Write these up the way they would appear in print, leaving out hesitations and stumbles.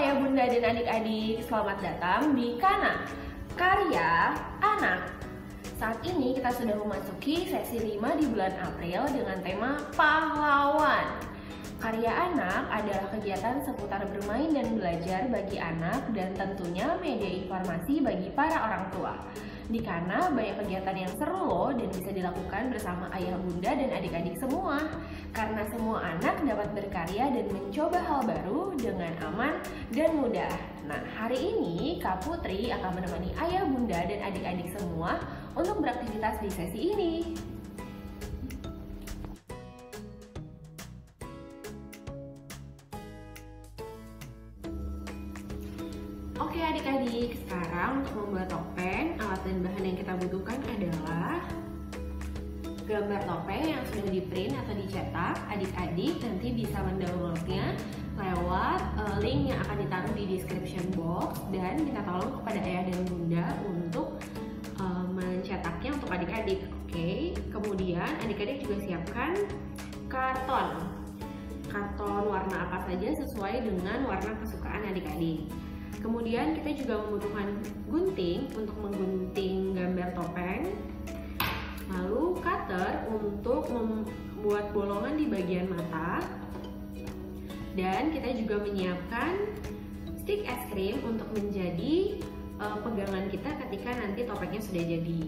ayah bunda dan adik-adik, selamat datang di Kana Karya Anak. Saat ini kita sudah memasuki sesi 5 di bulan April dengan tema pahlawan. Karya anak adalah kegiatan seputar bermain dan belajar bagi anak dan tentunya media informasi bagi para orang tua. Di Kana banyak kegiatan yang seru loh dan bisa dilakukan bersama ayah bunda dan adik-adik semua. Karena semua anak dapat berkarya dan mencoba hal baru dengan aman dan mudah. Nah, hari ini Kak Putri akan menemani ayah bunda dan adik-adik semua untuk beraktivitas di sesi ini. Oke adik-adik, sekarang untuk membuat topeng, alat dan bahan yang kita butuhkan adalah gambar topeng yang sudah di-print atau dicetak. Adik-adik nanti bisa mendownloadnya lewat link yang akan ditaruh di description box, dan minta tolong kepada ayah dan bunda untuk mencetaknya untuk adik-adik. Oke, kemudian adik-adik juga siapkan karton warna apa saja sesuai dengan warna kesukaan adik-adik. Kemudian kita juga membutuhkan gunting untuk menggunting gambar topeng, lalu cutter untuk membuat bolongan di bagian mata, dan kita juga menyiapkan stik es krim untuk menjadi pegangan kita ketika nanti topengnya sudah jadi.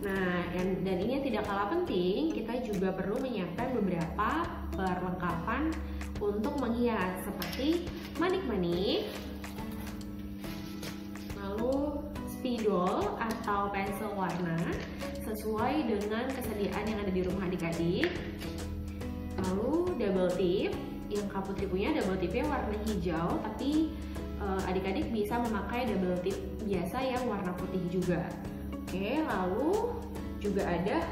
Nah, dan ini yang tidak kalah penting, kita juga perlu menyiapkan beberapa perlengkapan untuk menghias seperti manik-manik, lalu spidol atau pensil warna sesuai dengan kesediaan yang ada di rumah adik-adik, lalu double tip yang Kak Putri punya. Double tipnya warna hijau, tapi adik-adik bisa memakai double tip biasa yang warna putih juga. Oke, lalu juga ada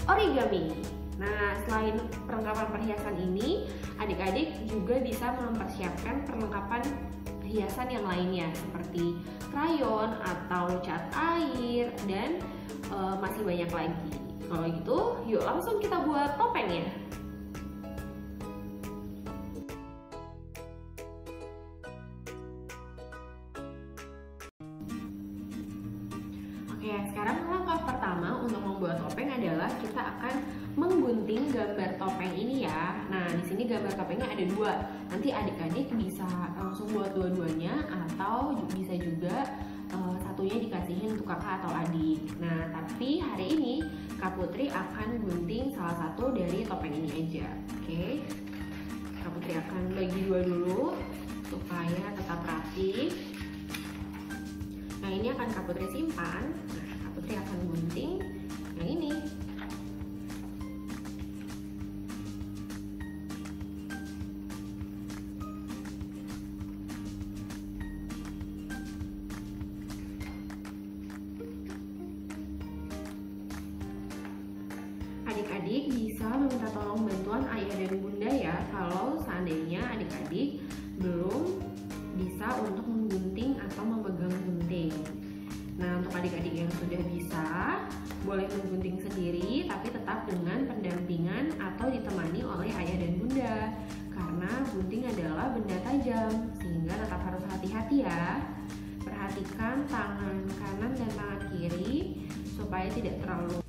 origami. Nah, selain perlengkapan perhiasan ini, adik-adik juga bisa mempersiapkan perlengkapan hiasan yang lainnya seperti krayon atau cat air dan masih banyak lagi. Kalau gitu, yuk langsung kita buat topengnya. Oke, sekarang langkah pertama untuk membuat topeng adalah kita akan menggunting gambar topeng ini ya. Nah, di sini gambar topengnya ada dua. Nanti adik-adik bisa langsung buat dua-duanya atau bisa juga satunya dikasihin untuk kakak atau adik. Nah, tapi hari ini Kak Putri akan gunting salah satu dari topeng ini aja. Oke, Kak Putri akan bagi dua dulu supaya tetap rapi. Nah, ini akan Kak Putri simpan. Nah, Kak Putri akan gunting yang ini. Adik-adik bisa meminta tolong bantuan ayah dan bunda ya kalau seandainya adik-adik belum bisa untuk menggunting atau memegang gunting. Nah, untuk adik-adik yang sudah bisa, boleh menggunting sendiri tapi tetap dengan pendampingan atau ditemani oleh ayah dan bunda. Karena gunting adalah benda tajam, sehingga tetap harus hati-hati ya. Perhatikan tangan kanan dan tangan kiri supaya tidak terlalu.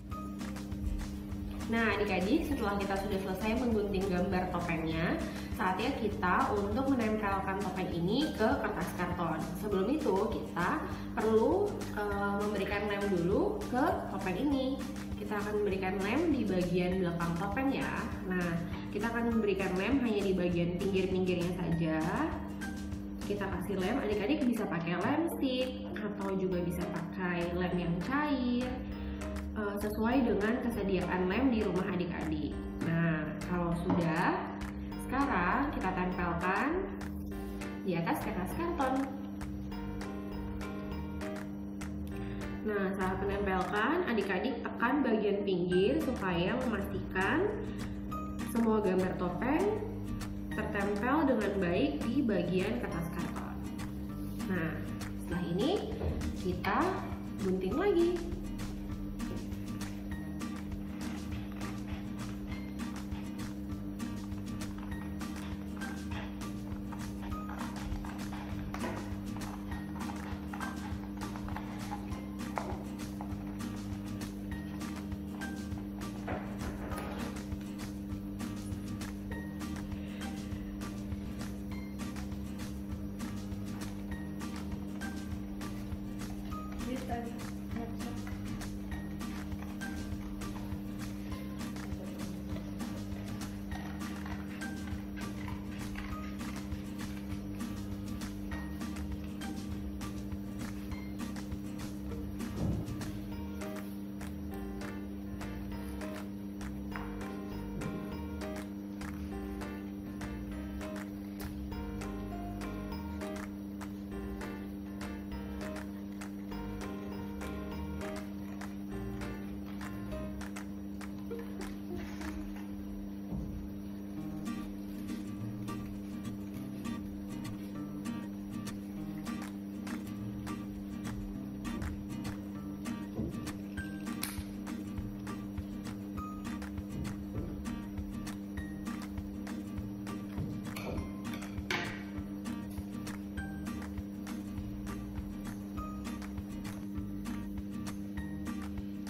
Nah, adik-adik, setelah kita sudah selesai menggunting gambar topengnya, saatnya kita untuk menempelkan topeng ini ke kertas karton. Sebelum itu, kita perlu memberikan lem dulu ke topeng ini. Kita akan memberikan lem di bagian belakang topeng ya. Nah, kita akan memberikan lem hanya di bagian pinggir-pinggirnya saja. Kita kasih lem, adik-adik bisa pakai lem stick atau juga bisa pakai lem yang cair, sesuai dengan kesediaan lem di rumah adik-adik. Nah, kalau sudah, sekarang kita tempelkan di atas kertas karton. Nah, saat menempelkan, adik-adik tekan bagian pinggir supaya memastikan semua gambar topeng tertempel dengan baik di bagian kertas karton. Nah, setelah ini kita gunting lagi.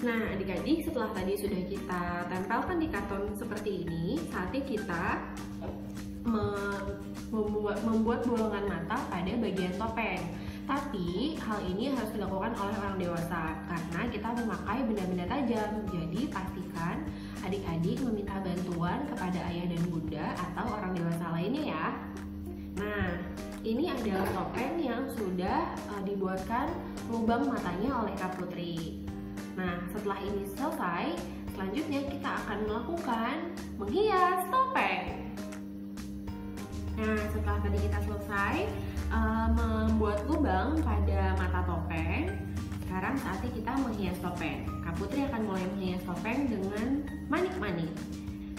Nah, adik-adik, setelah tadi sudah kita tempelkan di karton seperti ini, saatnya kita membuat bolongan mata pada bagian topeng. Tapi hal ini harus dilakukan oleh orang dewasa karena kita memakai benda-benda tajam. Jadi pastikan adik-adik meminta bantuan kepada ayah dan bunda atau orang dewasa lainnya ya. Nah, ini adalah topeng yang sudah dibuatkan lubang matanya oleh Kak Putri. Nah, setelah ini selesai, selanjutnya kita akan melakukan menghias topeng. Nah, setelah tadi kita selesai membuat lubang pada mata topeng, sekarang saatnya kita menghias topeng. Kak Putri akan mulai menghias topeng dengan manik-manik.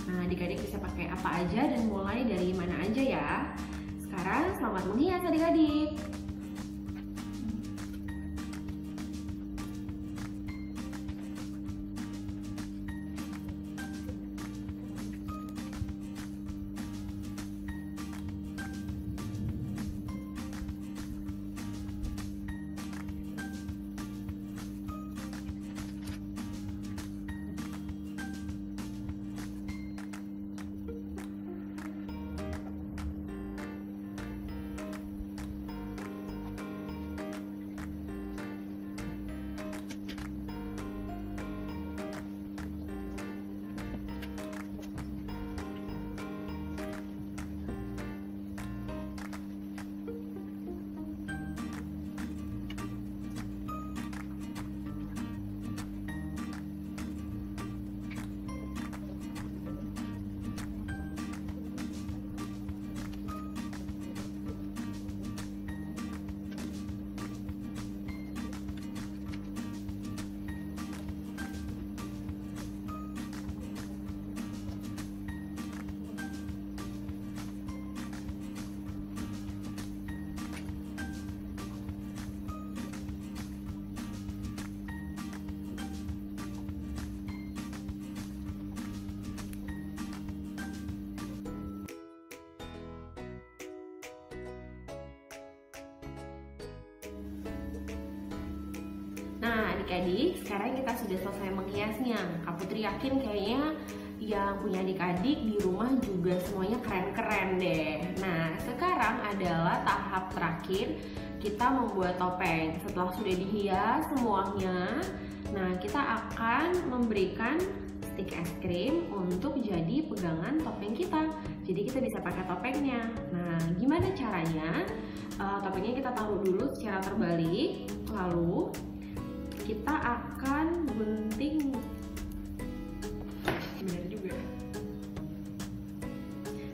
Nah, adik-adik bisa pakai apa aja dan mulai dari mana aja ya. Sekarang selamat menghias adik-adik. Nah, adik-adik, sekarang kita sudah selesai menghiasnya. Kak Putri yakin kayaknya yang punya adik-adik di rumah juga semuanya keren-keren deh. Nah, sekarang adalah tahap terakhir kita membuat topeng. Setelah sudah dihias semuanya, nah kita akan memberikan stik es krim untuk jadi pegangan topeng kita. Jadi kita bisa pakai topengnya. Nah, gimana caranya? Topengnya kita taruh dulu secara terbalik, lalu kita akan gunting. Benar juga.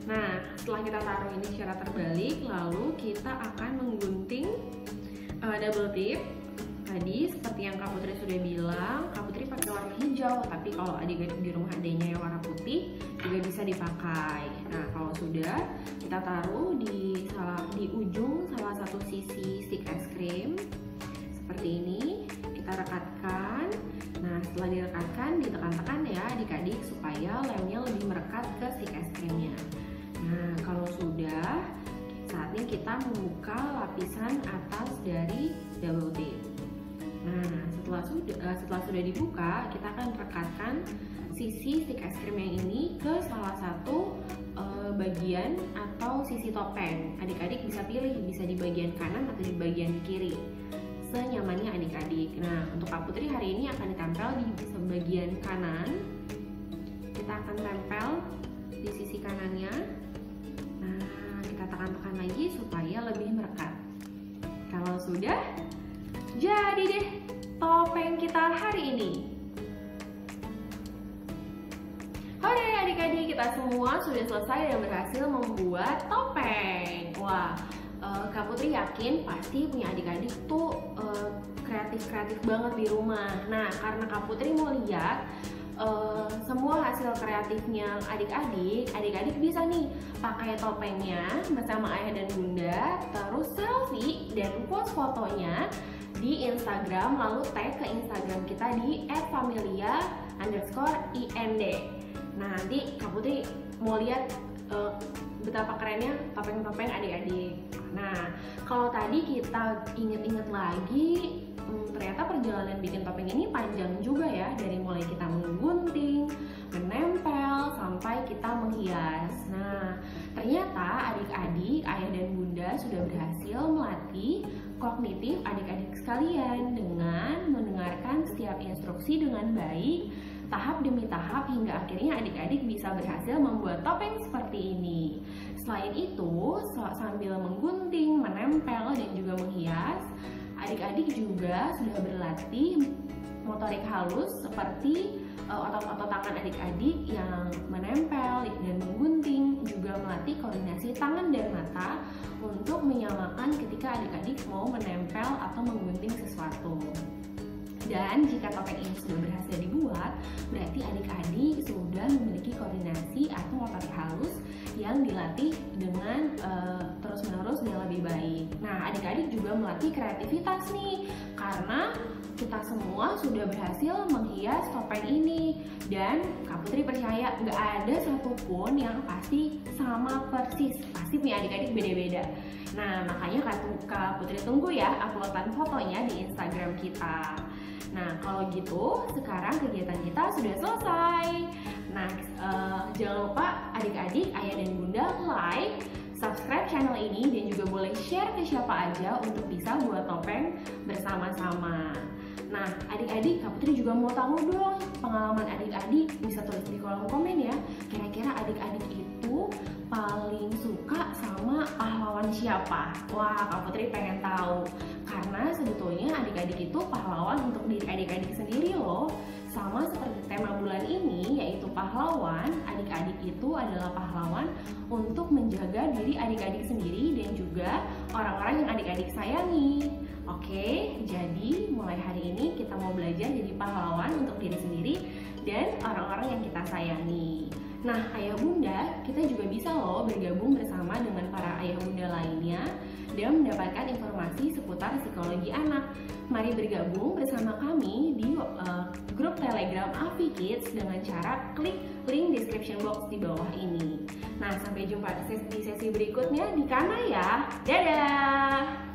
Nah, setelah kita taruh ini secara terbalik, lalu kita akan menggunting double tip. Tadi seperti yang Kak Putri sudah bilang, Kak Putri pakai warna hijau, tapi kalau adik-adik di rumah adanya yang warna putih juga bisa dipakai. Nah, kalau sudah, kita taruh di ujung salah satu sisi stick es krim seperti ini. Kita rekatkan. Nah, setelah direkatkan, ditekan-tekan ya adik-adik supaya lemnya lebih merekat ke stick es krimnya. Nah, kalau sudah, saatnya kita membuka lapisan atas dari double tip. Nah, setelah sudah dibuka, kita akan rekatkan sisi stick es krim yang ini ke salah satu bagian atau sisi topeng. Adik-adik bisa pilih, bisa di bagian kanan atau di bagian kiri, senyamannya adik-adik. Nah, untuk Kak Putri hari ini akan ditempel di bagian kanan. Kita akan tempel di sisi kanannya. Nah, kita tekan-tekan lagi supaya lebih merekat. Kalau sudah, jadi deh topeng kita hari ini. Hore adik-adik, kita semua sudah selesai dan berhasil membuat topeng. Wah, Kak Putri yakin pasti punya adik-adik tuh kreatif-kreatif banget di rumah. Nah, karena Kak Putri mau lihat semua hasil kreatifnya adik-adik bisa nih pakai topengnya bersama ayah dan bunda, terus selfie dan post fotonya di Instagram, lalu tag ke Instagram kita di @familia_ind. Nah, nanti Kak Putri mau lihat betapa kerennya topeng-topeng adik-adik. Nah, kalau tadi kita inget-inget lagi ternyata perjalanan bikin topeng ini panjang juga ya, dari mulai kita menggunting, menempel, sampai kita menghias. Nah, ternyata adik-adik, ayah dan bunda sudah berhasil melatih kognitif adik-adik sekalian dengan mendengarkan setiap instruksi dengan baik, tahap demi tahap, hingga akhirnya adik-adik bisa berhasil membuat topeng seperti ini. Selain itu, sambil menggunting, menempel, dan juga menghias, adik-adik juga sudah berlatih motorik halus seperti otot-otot tangan adik-adik yang menempel dan menggunting, juga melatih koordinasi tangan dan mata untuk menyamakan ketika adik-adik mau menempel atau menggunting sesuatu. Dan jika topeng ini sudah berhasil dibuat, berarti adik-adik sudah memiliki koordinasi atau motorik halus yang dilatih dengan terus-menerus dan lebih baik. Nah, adik-adik juga melatih kreativitas nih, karena kita semua sudah berhasil menghias topeng ini. Dan Kak Putri percaya nggak ada satupun yang pasti sama persis, pasti punya adik-adik beda-beda. Nah, makanya Kak Putri tunggu ya uploadan fotonya di Instagram kita. Nah, kalau gitu sekarang kegiatan kita sudah selesai. Nah, jangan lupa adik-adik, ayah dan bunda like, subscribe channel ini, dan juga boleh share ke siapa aja untuk bisa buat topeng bersama-sama. Nah, adik-adik, Kak Putri juga mau tahu dong pengalaman adik-adik, bisa tulis di kolom komen ya. Kira-kira adik-adik itu paling suka sama pahlawan siapa? Wah, Kak Putri pengen tahu. Karena sebetulnya adik-adik itu pahlawan untuk diri adik-adik sendiri loh. Sama seperti tema bulan ini, yaitu pahlawan, adik-adik itu adalah pahlawan untuk menjaga diri adik-adik sendiri dan juga orang-orang yang adik-adik sayangi. Oke, jadi mulai hari ini kita mau belajar jadi pahlawan untuk diri sendiri dan orang-orang yang kita sayangi. Nah, ayah bunda, kita juga bisa loh bergabung bersama dengan para ayah bunda lainnya dan mendapatkan informasi seputar psikologi anak. Mari bergabung bersama kami di grup Telegram Avi Kids dengan cara klik link description box di bawah ini. Nah, sampai jumpa di sesi berikutnya di Kana ya. Dadah!